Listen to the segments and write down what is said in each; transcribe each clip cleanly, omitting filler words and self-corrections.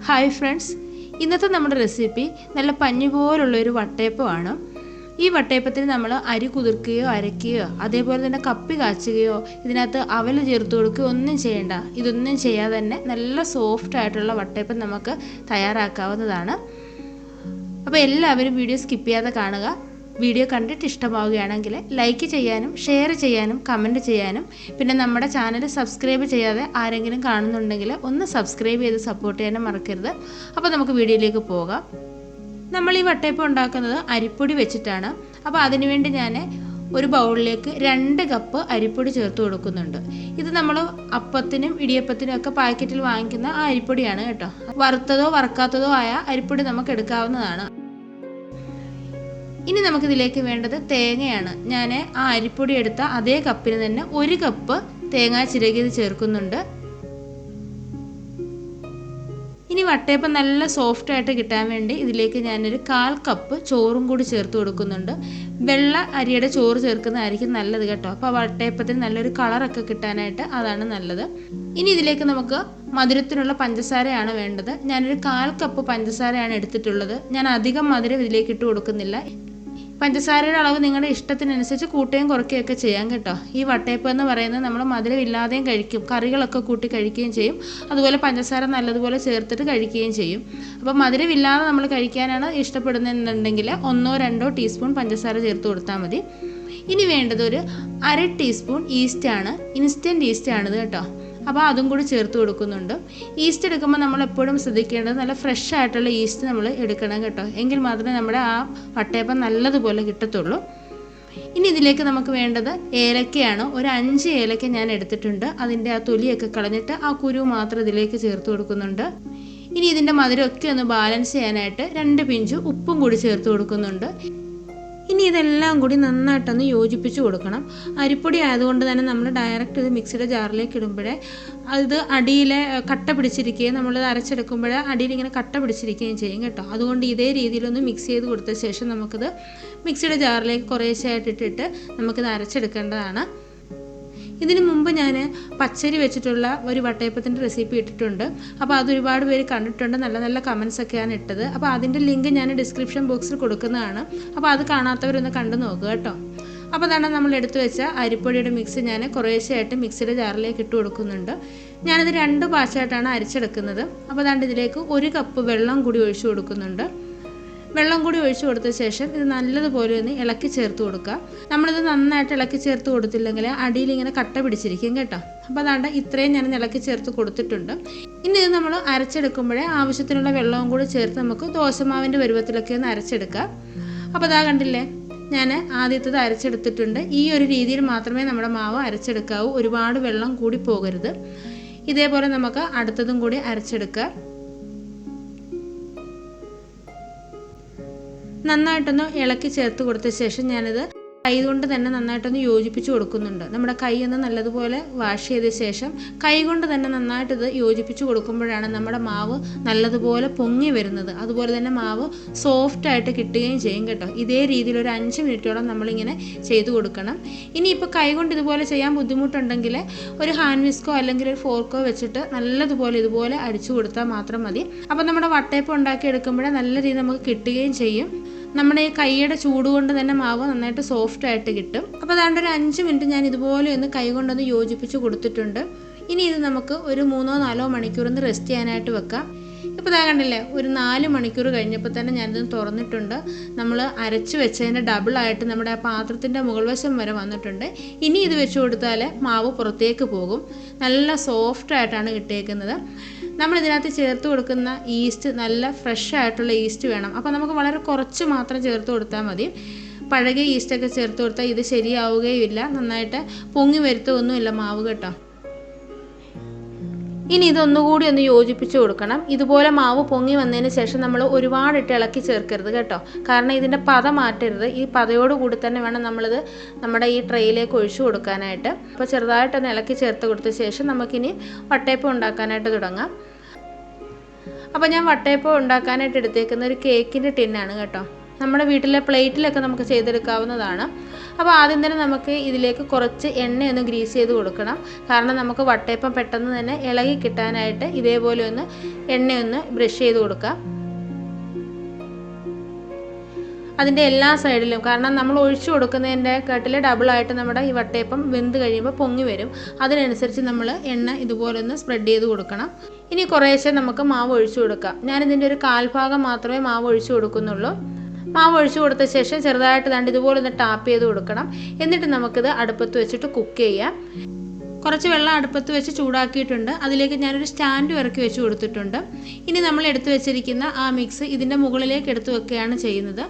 Hi friends, ഇന്നത്തെ നമ്മുടെ recipe നല്ല പഞ്ഞി പോലുള്ളൊരു വട്ടയപ്പമാണ്. ഈ വട്ടയപ്പത്തിന് നമ്മൾ അരി കുതിർക്കുകയോ അരയ്ക്കുകയോ അതേപോലെ തന്നെ കപ്പി കാച്ചുകയോ ഇതിനകത്ത് അവൽ ചേർത്ത് കൊടുക്കുകയോ ഒന്നും ചെയ്യേണ്ട. ഇതൊന്നും ചെയ്യാതെ തന്നെ നല്ല സോഫ്റ്റ് ആയിട്ടുള്ള വട്ടയപ്പം നമുക്ക് തയ്യാറാക്കാവുന്നതാണ്. അപ്പോൾ എല്ലാവരും വീഡിയോ സ്കിപ്പ് ചെയ്യാതെ കാണുക. വീഡിയോ കണ്ടിട്ട് ഇഷ്ടമാവുകയാണെങ്കിൽ ലൈക്ക് ചെയ്യാനും ഷെയർ ചെയ്യാനും കമൻറ്റ് ചെയ്യാനും പിന്നെ നമ്മുടെ ചാനൽ സബ്സ്ക്രൈബ് ചെയ്യാതെ ആരെങ്കിലും കാണുന്നുണ്ടെങ്കിൽ ഒന്ന് സബ്സ്ക്രൈബ് ചെയ്ത് സപ്പോർട്ട് ചെയ്യാനും മറക്കരുത്. അപ്പോൾ നമുക്ക് വീഡിയോയിലേക്ക് പോകാം. നമ്മൾ ഈ വട്ടയപ്പം ഉണ്ടാക്കുന്നത് അരിപ്പൊടി വെച്ചിട്ടാണ്. അപ്പോൾ അതിനുവേണ്ടി ഞാൻ ഒരു ബൗളിലേക്ക് 2 കപ്പ് അരിപ്പൊടി ചേർത്ത് കൊടുക്കുന്നുണ്ട്. ഇത് നമ്മൾ അപ്പത്തിനും ഇടിയപ്പത്തിനും ഒക്കെ പാക്കറ്റിൽ വാങ്ങിക്കുന്ന ആ അരിപ്പൊടിയാണ് കേട്ടോ. വറുത്തതോ വറുക്കാത്തതോ ആയ അരിപ്പൊടി നമുക്ക് എടുക്കാവുന്നതാണ്. ഇനി നമുക്കിതിലേക്ക് വേണ്ടത് തേങ്ങയാണ്. ഞാൻ ആ അരിപ്പൊടി എടുത്ത അതേ കപ്പിന് തന്നെ 1 കപ്പ് തേങ്ങ ചിരകിയത് ചേർക്കുന്നുണ്ട്. ഇനി വട്ടയപ്പം നല്ല സോഫ്റ്റ് ആയിട്ട് കിട്ടാൻ വേണ്ടി ഇതിലേക്ക് ഞാനൊരു 1/4 കപ്പ് ചോറും കൂടി ചേർത്ത് കൊടുക്കുന്നുണ്ട്. വെള്ള അരിയുടെ ചോറ് ചേർക്കുന്നതായിരിക്കും നല്ലത് കേട്ടോ. അപ്പോൾ വട്ടയപ്പത്തിന് നല്ലൊരു കളറൊക്കെ കിട്ടാനായിട്ട് അതാണ് നല്ലത്. ഇനി ഇതിലേക്ക് നമുക്ക് മധുരത്തിനുള്ള പഞ്ചസാരയാണ് വേണ്ടത്. ഞാനൊരു 1/4 കപ്പ് പഞ്ചസാരയാണ് എടുത്തിട്ടുള്ളത്. ഞാൻ അധികം മധുരം ഇതിലേക്ക് ഇട്ട് കൊടുക്കുന്നില്ല. പഞ്ചസാരയുടെ അളവ് നിങ്ങളുടെ ഇഷ്ടത്തിനനുസരിച്ച് കൂട്ടുകയും കുറയ്ക്കുകയൊക്കെ ചെയ്യാം കേട്ടോ. ഈ വട്ടയപ്പം എന്ന് പറയുന്നത് നമ്മൾ മധുരം ഇല്ലാതെയും കഴിക്കും, കറികളൊക്കെ കൂട്ടി കഴിക്കുകയും ചെയ്യും. അതുപോലെ പഞ്ചസാര നല്ലതുപോലെ ചേർത്തിട്ട് കഴിക്കുകയും ചെയ്യും. അപ്പോൾ മധുരമില്ലാതെ നമ്മൾ കഴിക്കാനാണ് ഇഷ്ടപ്പെടുന്നതെന്നുണ്ടെങ്കിൽ 1-2 ടീസ്പൂൺ പഞ്ചസാര ചേർത്ത് കൊടുത്താൽ മതി. ഇനി വേണ്ടത് ഒരു 1/2 ടീസ്പൂൺ ഈസ്റ്റാണ്. ഇൻസ്റ്റൻറ്റ് ഈസ്റ്റാണിത് കേട്ടോ. അപ്പോൾ അതും കൂടി ചേർത്ത് കൊടുക്കുന്നുണ്ട്. ഈസ്റ്റ് എടുക്കുമ്പോൾ നമ്മൾ എപ്പോഴും ശ്രദ്ധിക്കേണ്ടത് നല്ല ഫ്രഷ് ആയിട്ടുള്ള ഈസ്റ്റ് നമ്മൾ എടുക്കണം കേട്ടോ. എങ്കിൽ മാത്രമേ നമ്മുടെ ആ വട്ടയപ്പം നല്ലതുപോലെ കിട്ടത്തുള്ളൂ. ഇനി ഇതിലേക്ക് നമുക്ക് വേണ്ടത് ഏലക്കയാണ്. ഒരു 5 ഏലക്ക ഞാൻ എടുത്തിട്ടുണ്ട്. അതിൻ്റെ ആ തൊലിയൊക്കെ കളഞ്ഞിട്ട് ആ കുരു മാത്രം ഇതിലേക്ക് ചേർത്ത് കൊടുക്കുന്നുണ്ട്. ഇനി ഇതിൻ്റെ മധുരമൊക്കെ ഒന്ന് ബാലൻസ് ചെയ്യാനായിട്ട് 2 പിഞ്ച് ഉപ്പും കൂടി ചേർത്ത് കൊടുക്കുന്നുണ്ട്. ഇനി ഇതെല്ലാം കൂടി നന്നായിട്ടൊന്ന് യോജിപ്പിച്ച് കൊടുക്കണം. അരിപ്പൊടി ആയതുകൊണ്ട് തന്നെ നമ്മൾ ഡയറക്റ്റ് ഇത് മിക്സിയുടെ ജാറിലേക്ക് ഇടുമ്പോഴേ അത് അടിയിലെ കട്ട പിടിച്ചിരിക്കുകയും നമ്മളിത് അരച്ചെടുക്കുമ്പോഴേ അടിയിൽ ഇങ്ങനെ കട്ട പിടിച്ചിരിക്കുകയും ചെയ്യും കേട്ടോ. അതുകൊണ്ട് ഇതേ രീതിയിലൊന്ന് മിക്സ് ചെയ്ത് കൊടുത്ത ശേഷം നമുക്കിത് മിക്സിയുടെ ജാറിലേക്ക് കുറേശ്ശെയായിട്ട് ഇട്ടിട്ട് നമുക്കിത് അരച്ചെടുക്കേണ്ടതാണ്. ഇതിനു മുമ്പ് ഞാൻ പച്ചരി വെച്ചിട്ടുള്ള ഒരു വട്ടയപ്പത്തിൻ്റെ റെസിപ്പി ഇട്ടിട്ടുണ്ട്. അപ്പോൾ അതൊരുപാട് പേര് കണ്ടിട്ടുണ്ട്. നല്ല നല്ല കമൻസ് ഒക്കെയാണ് ഇട്ടത്. അപ്പോൾ അതിൻ്റെ ലിങ്ക് ഞാൻ ഡിസ്ക്രിപ്ഷൻ ബോക്സിൽ കൊടുക്കുന്നതാണ്. അപ്പോൾ അത് കാണാത്തവരൊന്ന് കണ്ടു നോക്കുക കേട്ടോ. അപ്പോൾ അതാണ് നമ്മൾ എടുത്തു വെച്ച അരിപ്പൊടിയുടെ മിക്സ് ഞാൻ കുറേശ്ശെയായിട്ട് മിക്സിയുടെ ജാറിലേക്ക് ഇട്ട് കൊടുക്കുന്നുണ്ട്. ഞാനത് 2 ബാച്ചായിട്ടാണ് അരച്ചെടുക്കുന്നത്. അപ്പോൾ അതാണ്ട് ഇതിലേക്ക് 1 കപ്പ് വെള്ളം കൂടി ഒഴിച്ചു കൊടുക്കുന്നുണ്ട്. വെള്ളം കൂടി ഒഴിച്ചു കൊടുത്ത ശേഷം ഇത് നല്ലതുപോലെ ഒന്ന് ഇളക്കി ചേർത്ത് കൊടുക്കുക. നമ്മളിത് നന്നായിട്ട് ഇളക്കി ചേർത്ത് കൊടുത്തില്ലെങ്കിൽ അടിയിൽ ഇങ്ങനെ കട്ട പിടിച്ചിരിക്കും കേട്ടോ. അപ്പോൾ അതാണ്ട് ഇത്രയും ഞാൻ ഇളക്കി ചേർത്ത് കൊടുത്തിട്ടുണ്ട്. ഇനി ഇത് നമ്മൾ അരച്ചെടുക്കുമ്പോഴേ ആവശ്യത്തിനുള്ള വെള്ളവും കൂടി ചേർത്ത് നമുക്ക് ദോശമാവിൻ്റെ പരുവത്തിലൊക്കെ ഒന്ന് അരച്ചെടുക്കാം. അപ്പോൾ അതാ കണ്ടില്ലേ, ഞാൻ ആദ്യത്തേത് അരച്ചെടുത്തിട്ടുണ്ട്. ഈ ഒരു രീതിയിൽ മാത്രമേ നമ്മുടെ മാവ് അരച്ചെടുക്കാവൂ. ഒരുപാട് വെള്ളം കൂടി പോകരുത്. ഇതേപോലെ നമുക്ക് അടുത്തതും കൂടി അരച്ചെടുക്കാം. നന്നായിട്ടൊന്ന് ഇളക്കി ചേർത്ത് കൊടുത്ത ശേഷം ഞാനിത് കൈ കൊണ്ട് തന്നെ നന്നായിട്ടൊന്ന് യോജിപ്പിച്ച് കൊടുക്കുന്നുണ്ട്. നമ്മുടെ കൈ ഒന്ന് നല്ലതുപോലെ വാഷ് ചെയ്ത ശേഷം കൈ കൊണ്ട് തന്നെ നന്നായിട്ടിത് യോജിപ്പിച്ച് കൊടുക്കുമ്പോഴാണ് നമ്മുടെ മാവ് നല്ലതുപോലെ പൊങ്ങി വരുന്നത്. അതുപോലെ തന്നെ മാവ് സോഫ്റ്റായിട്ട് കിട്ടുകയും ചെയ്യും കേട്ടോ. ഇതേ രീതിയിൽ ഒരു 5 മിനിറ്റോളം നമ്മളിങ്ങനെ ചെയ്ത് കൊടുക്കണം. ഇനിയിപ്പോൾ കൈ കൊണ്ട് ഇതുപോലെ ചെയ്യാൻ ബുദ്ധിമുട്ടുണ്ടെങ്കിൽ ഒരു ഹാൻഡ് വിസ്കോ അല്ലെങ്കിൽ ഒരു ഫോർക്കോ വെച്ചിട്ട് നല്ലതുപോലെ ഇതുപോലെ അടിച്ചു കൊടുത്താൽ മാത്രം മതി. അപ്പോൾ നമ്മുടെ വട്ടയപ്പം ഉണ്ടാക്കി എടുക്കുമ്പോഴേ നല്ല രീതിയിൽ നമുക്ക് കിട്ടുകയും ചെയ്യും. നമ്മുടെ ഈ കൈയുടെ ചൂട് കൊണ്ട് തന്നെ മാവ് നന്നായിട്ട് സോഫ്റ്റ് ആയിട്ട് കിട്ടും. അപ്പോൾ അതാണ്ട് ഒരു 5 മിനിറ്റ് ഞാൻ ഇതുപോലെ ഒന്ന് കൈ കൊണ്ടൊന്ന് യോജിപ്പിച്ച് കൊടുത്തിട്ടുണ്ട്. ഇനി ഇത് നമുക്ക് ഒരു 3-4 മണിക്കൂർ ഒന്ന് റെസ്റ്റ് ചെയ്യാനായിട്ട് വെക്കാം. ഇപ്പോൾ ഇതാ കണ്ടില്ലേ, ഒരു 4 മണിക്കൂർ കഴിഞ്ഞപ്പോൾ തന്നെ ഞാനിത് തുറന്നിട്ടുണ്ട്. നമ്മൾ അരച്ച് വെച്ചതിൻ്റെ ഡബിളായിട്ട് നമ്മുടെ ആ പാത്രത്തിൻ്റെ മുകൾ വശം വരെ വന്നിട്ടുണ്ട്. ഇനി ഇത് വെച്ച് കൊടുത്താൽ മാവ് പുറത്തേക്ക് പോകും. നല്ല സോഫ്റ്റായിട്ടാണ് കിട്ടിയേക്കുന്നത്. നമ്മളിതിനകത്ത് ചേർത്ത് കൊടുക്കുന്ന ഈസ്റ്റ് നല്ല ഫ്രഷ് ആയിട്ടുള്ള ഈസ്റ്റ് വേണം. അപ്പോൾ നമുക്ക് വളരെ കുറച്ച് മാത്രം ചേർത്ത് കൊടുത്താൽ മതി. പഴകിയ ഈസ്റ്റൊക്കെ ചേർത്ത് കൊടുത്താൽ ഇത് ശരിയാവുകയില്ല. നന്നായിട്ട് പൊങ്ങി വരുത്തൊന്നുമില്ല മാവ് കേട്ടോ. ഇനി ഇതൊന്നുകൂടി ഒന്ന് യോജിപ്പിച്ച് കൊടുക്കണം. ഇതുപോലെ മാവ് പൊങ്ങി വന്നതിന് ശേഷം നമ്മൾ ഒരുപാടിട്ട് ഇളക്കി ചേർക്കരുത് കേട്ടോ. കാരണം ഇതിൻ്റെ പത മാറ്റരുത്. ഈ പതയോടുകൂടി തന്നെ വേണം നമ്മളിത് നമ്മുടെ ഈ ട്രേയിലേക്ക് ഒഴിച്ചു കൊടുക്കാനായിട്ട്. അപ്പോൾ ചെറുതായിട്ടൊന്ന് ഇളക്കി ചേർത്ത് കൊടുത്ത ശേഷം നമുക്കിനി വട്ടയപ്പം ഉണ്ടാക്കാനായിട്ട് തുടങ്ങാം. അപ്പോൾ ഞാൻ വട്ടയപ്പം ഉണ്ടാക്കാനായിട്ട് എടുത്തേക്കുന്ന ഒരു കേക്കിൻ്റെ ടിന്നാണ് കേട്ടോ. നമ്മുടെ വീട്ടിലെ പ്ലേറ്റിലൊക്കെ നമുക്ക് ചെയ്തെടുക്കാവുന്നതാണ്. അപ്പോൾ ആദ്യം തന്നെ നമുക്ക് ഇതിലേക്ക് കുറച്ച് എണ്ണയൊന്ന് ഗ്രീസ് ചെയ്ത് കൊടുക്കണം. കാരണം നമുക്ക് വട്ടയപ്പം പെട്ടെന്ന് തന്നെ ഇളകി കിട്ടാനായിട്ട് ഇതേപോലെ ഒന്ന് എണ്ണയൊന്ന് ബ്രഷ് ചെയ്ത് കൊടുക്കാം അതിൻ്റെ എല്ലാ സൈഡിലും. കാരണം നമ്മൾ ഒഴിച്ചു കൊടുക്കുന്നതിൻ്റെ കാട്ടിൽ ഡബിളായിട്ട് നമ്മുടെ ഈ വട്ടയപ്പം വെന്ത് കഴിയുമ്പോൾ പൊങ്ങി വരും. അതിനനുസരിച്ച് നമ്മൾ എണ്ണ ഇതുപോലെ ഒന്ന് സ്പ്രെഡ് ചെയ്ത് കൊടുക്കണം. ഇനി കുറേശ്ശെ നമുക്ക് മാവ് ഒഴിച്ചു കൊടുക്കാം. ഞാനിതിൻ്റെ ഒരു കാൽഭാഗം മാത്രമേ മാവ് ഒഴിച്ചു കൊടുക്കുന്നുള്ളൂ. മാവ് ഒഴിച്ചു കൊടുത്ത ശേഷം ചെറുതായിട്ട് ദാണ്ട് ഇതുപോലെ ഒന്ന് ടാപ്പ് ചെയ്ത് കൊടുക്കണം. എന്നിട്ട് നമുക്കിത് അടുപ്പത്ത് വെച്ചിട്ട് കുക്ക് ചെയ്യാം. കുറച്ച് വെള്ളം അടുപ്പത്ത് വെച്ച് ചൂടാക്കിയിട്ടുണ്ട്. അതിലേക്ക് ഞാനൊരു സ്റ്റാൻഡ് ഇറക്കി വെച്ച് കൊടുത്തിട്ടുണ്ട്. ഇനി നമ്മൾ എടുത്തു വെച്ചിരിക്കുന്ന ആ മിക്സ് ഇതിൻ്റെ മുകളിലേക്ക് എടുത്ത് വെക്കുകയാണ് ചെയ്യുന്നത്.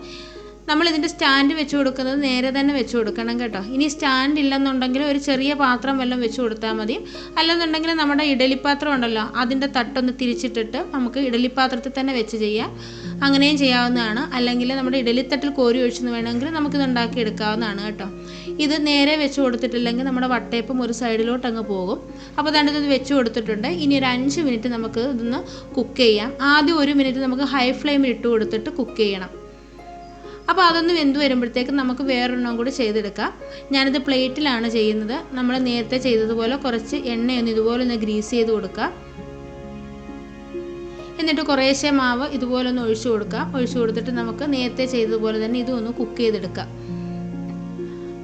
നമ്മളിതിൻ്റെ സ്റ്റാൻഡ് വെച്ച് കൊടുക്കുന്നത് നേരെ തന്നെ വെച്ച് കൊടുക്കണം കേട്ടോ. ഇനി സ്റ്റാൻഡ് ഇല്ലെന്നുണ്ടെങ്കിൽ ഒരു ചെറിയ പാത്രം വല്ലതും വെച്ച് കൊടുത്താൽ മതി. അല്ലെന്നുണ്ടെങ്കിൽ നമ്മുടെ ഇഡലിപ്പാത്രം ഉണ്ടല്ലോ, അതിൻ്റെ തട്ടൊന്ന് തിരിച്ചിട്ടിട്ട് നമുക്ക് ഇഡലിപ്പാത്രത്തിൽ തന്നെ വെച്ച് ചെയ്യാം. അങ്ങനെയും ചെയ്യാവുന്നതാണ്. അല്ലെങ്കിൽ നമ്മുടെ ഇഡലിത്തട്ടിൽ കോരി ഒഴിച്ചെന്ന് വേണമെങ്കിൽ നമുക്കിത് ഉണ്ടാക്കിയെടുക്കാവുന്നതാണ് കേട്ടോ. ഇത് നേരെ വെച്ച് കൊടുത്തിട്ടില്ലെങ്കിൽ നമ്മുടെ വട്ടയപ്പം ഒരു സൈഡിലോട്ട് അങ്ങ് പോകും. അപ്പോൾ അതുകൊണ്ട് ഇത് വെച്ച് കൊടുത്തിട്ടുണ്ട്. ഇനി ഒരു 5 മിനിറ്റ് നമുക്ക് ഇതൊന്ന് കുക്ക് ചെയ്യാം. ആദ്യം 1 മിനിറ്റ് നമുക്ക് ഹൈ ഫ്ലെയിമിൽ ഇട്ട് കൊടുത്തിട്ട് കുക്ക് ചെയ്യണം. അപ്പോൾ അതൊന്ന് വെന്ത് വരുമ്പോഴത്തേക്ക് നമുക്ക് വേറൊരെണ്ണം കൂടി ചെയ്തെടുക്കാം. ഞാനിത് പ്ലേറ്റിലാണ് ചെയ്യുന്നത്. നമ്മൾ നേരത്തെ ചെയ്തതുപോലെ കുറച്ച് എണ്ണയൊന്ന് ഇതുപോലെ ഒന്ന് ഗ്രീസ് ചെയ്ത് കൊടുക്കാം. എന്നിട്ട് കുറേശ്ശെ മാവ് ഇതുപോലെ ഒന്ന് ഒഴിച്ചു കൊടുക്കാം. ഒഴിച്ചു കൊടുത്തിട്ട് നമുക്ക് നേരത്തെ ചെയ്തതുപോലെ തന്നെ ഇതൊന്ന് കുക്ക് ചെയ്തെടുക്കാം.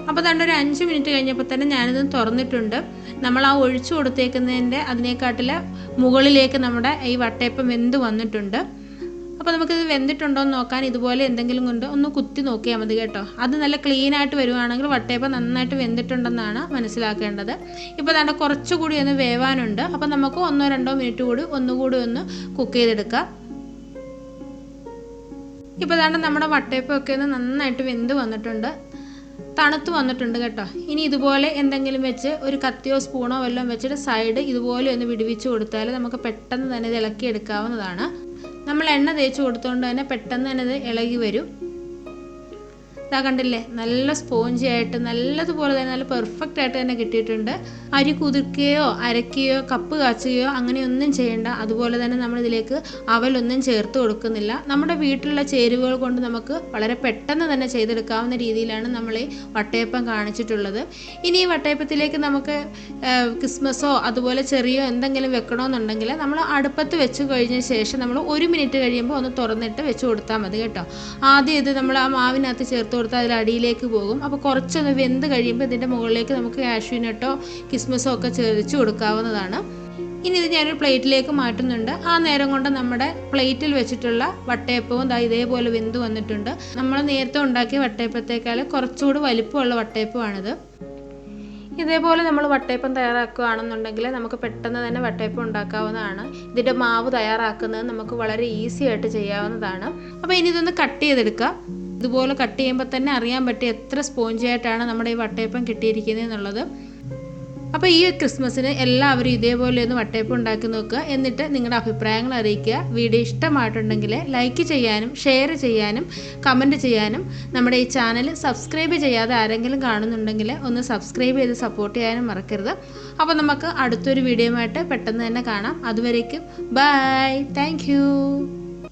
അപ്പോൾ തന്നെ ഒരു 5 മിനിറ്റ് കഴിഞ്ഞപ്പോൾ തന്നെ ഞാനിത് തുറന്നിട്ടുണ്ട്. നമ്മൾ ആ ഒഴിച്ചു കൊടുത്തേക്കുന്നതിൻ്റെ അതിനേക്കാട്ടിൽ മുകളിലേക്ക് നമ്മുടെ ഈ വട്ടയപ്പം വെന്ത് വന്നിട്ടുണ്ട്. അപ്പോൾ നമുക്കിത് വെന്തിട്ടുണ്ടോ എന്ന് നോക്കാൻ ഇതുപോലെ എന്തെങ്കിലും കൊണ്ട് ഒന്ന് കുത്തി നോക്കിയാൽ മതി കേട്ടോ. അത് നല്ല ക്ലീനായിട്ട് വരുവാണെങ്കിൽ വട്ടയപ്പം നന്നായിട്ട് വെന്തിട്ടുണ്ടെന്നാണ് മനസ്സിലാക്കേണ്ടത്. ഇപ്പോൾ ദാണ്ട് കുറച്ചുകൂടി ഒന്ന് വേവാനുണ്ട്. അപ്പോൾ നമുക്ക് 1-2 മിനിറ്റ് കൂടി ഒന്നുകൂടി ഒന്ന് കുക്ക് ചെയ്തെടുക്കാം. ഇപ്പോൾ ദാണ്ട് നമ്മുടെ വട്ടയപ്പമൊക്കെ ഒന്ന് നന്നായിട്ട് വെന്ത് വന്നിട്ടുണ്ട്, തണുത്ത് വന്നിട്ടുണ്ട് കേട്ടോ. ഇനി ഇതുപോലെ എന്തെങ്കിലും വെച്ച് ഒരു കത്തിയോ സ്പൂണോ വല്ലതും വെച്ചിട്ട് സൈഡ് ഇതുപോലെ ഒന്ന് വിടുവിച്ച് കൊടുത്താൽ നമുക്ക് പെട്ടെന്ന് തന്നെ ഇത് ഇളക്കിയെടുക്കാവുന്നതാണ്. നമ്മൾ എണ്ണ തേച്ച് കൊടുത്തുകൊണ്ട് തന്നെ പെട്ടെന്ന് തന്നെ ഇത് ഇളകി വരും. ഇതാ കണ്ടില്ലേ, നല്ല സ്പോഞ്ചി ആയിട്ട് നല്ലതുപോലെ തന്നെ നല്ല പെർഫെക്റ്റ് ആയിട്ട് തന്നെ കിട്ടിയിട്ടുണ്ട്. അരി കുതിർക്കുകയോ അരക്കുകയോ കപ്പ് കാച്ചുകയോ അങ്ങനെയൊന്നും ചെയ്യേണ്ട. അതുപോലെ തന്നെ നമ്മളിതിലേക്ക് അവലൊന്നും ചേർത്ത് കൊടുക്കുന്നില്ല. നമ്മുടെ വീട്ടിലുള്ള ചേരുവകൾ കൊണ്ട് നമുക്ക് വളരെ പെട്ടെന്ന് തന്നെ ചെയ്തെടുക്കാവുന്ന രീതിയിലാണ് നമ്മൾ ഈ വട്ടയപ്പം കാണിച്ചിട്ടുള്ളത്. ഇനി ഈ വട്ടയപ്പത്തിലേക്ക് നമുക്ക് ക്രിസ്മസോ അതുപോലെ ചെറിയോ എന്തെങ്കിലും വെക്കണമെന്നുണ്ടെങ്കിൽ നമ്മൾ അടുപ്പത്ത് വെച്ച് കഴിഞ്ഞ ശേഷം നമ്മൾ 1 മിനിറ്റ് കഴിയുമ്പോൾ ഒന്ന് തുറന്നിട്ട് വെച്ച് കൊടുത്താൽ മതി കേട്ടോ. ആദ്യം ഇത് നമ്മൾ ആ മാവിനകത്ത് ചേർത്ത് കൊടുത്താൽ അതിൽ അടിയിലേക്ക് പോകും. അപ്പോൾ കുറച്ചൊന്ന് വെന്ത് കഴിയുമ്പോൾ ഇതിൻ്റെ മുകളിലേക്ക് നമുക്ക് കാഷ്യൂനട്ടോ കിസ്മസോ ഒക്കെ ചേർത്ത് കൊടുക്കാവുന്നതാണ്. ഇനി ഇത് ഞാനൊരു പ്ലേറ്റിലേക്ക് മാറ്റുന്നുണ്ട്. ആ നേരം കൊണ്ട് നമ്മുടെ പ്ലേറ്റിൽ വെച്ചിട്ടുള്ള വട്ടയപ്പവും ഇതേപോലെ വെന്ത് വന്നിട്ടുണ്ട്. നമ്മൾ നേരത്തെ ഉണ്ടാക്കിയ വട്ടയപ്പത്തേക്കാൾ കുറച്ചുകൂടി വലിപ്പമുള്ള വട്ടയപ്പമാണിത്. ഇതേപോലെ നമ്മൾ വട്ടയപ്പം തയ്യാറാക്കുകയാണെന്നുണ്ടെങ്കിൽ നമുക്ക് പെട്ടെന്ന് തന്നെ വട്ടയപ്പം ഉണ്ടാക്കാവുന്നതാണ്. ഇതിൻ്റെ മാവ് തയ്യാറാക്കുന്നത് നമുക്ക് വളരെ ഈസി ആയിട്ട് ചെയ്യാവുന്നതാണ്. അപ്പോൾ ഇനി ഇതൊന്ന് കട്ട് ചെയ്തെടുക്കാം. ഇതുപോലെ കട്ട് ചെയ്യുമ്പോൾ തന്നെ അറിയാൻ പറ്റും എത്ര സ്പോഞ്ചി ആയിട്ടാണ് നമ്മുടെ ഈ വട്ടയപ്പം കിട്ടിയിരിക്കുന്നത് എന്നുള്ളത്. അപ്പോൾ ഈ ക്രിസ്മസിന് എല്ലാവരും ഇതേപോലെ ഒന്ന് വട്ടയപ്പം ഉണ്ടാക്കി നോക്കുക. എന്നിട്ട് നിങ്ങളുടെ അഭിപ്രായങ്ങൾ അറിയിക്കുക. വീഡിയോ ഇഷ്ടമായിട്ടുണ്ടെങ്കിൽ ലൈക്ക് ചെയ്യാനും ഷെയർ ചെയ്യാനും കമൻറ്റ് ചെയ്യാനും നമ്മുടെ ഈ ചാനൽ സബ്സ്ക്രൈബ് ചെയ്യാതെ ആരെങ്കിലും കാണുന്നുണ്ടെങ്കിൽ ഒന്ന് സബ്സ്ക്രൈബ് ചെയ്ത് സപ്പോർട്ട് ചെയ്യാനും മറക്കരുത്. അപ്പോൾ നമുക്ക് അടുത്തൊരു വീഡിയോയുമായിട്ട് പെട്ടെന്ന് തന്നെ കാണാം. അതുവരേക്കും ബൈ, താങ്ക് യു.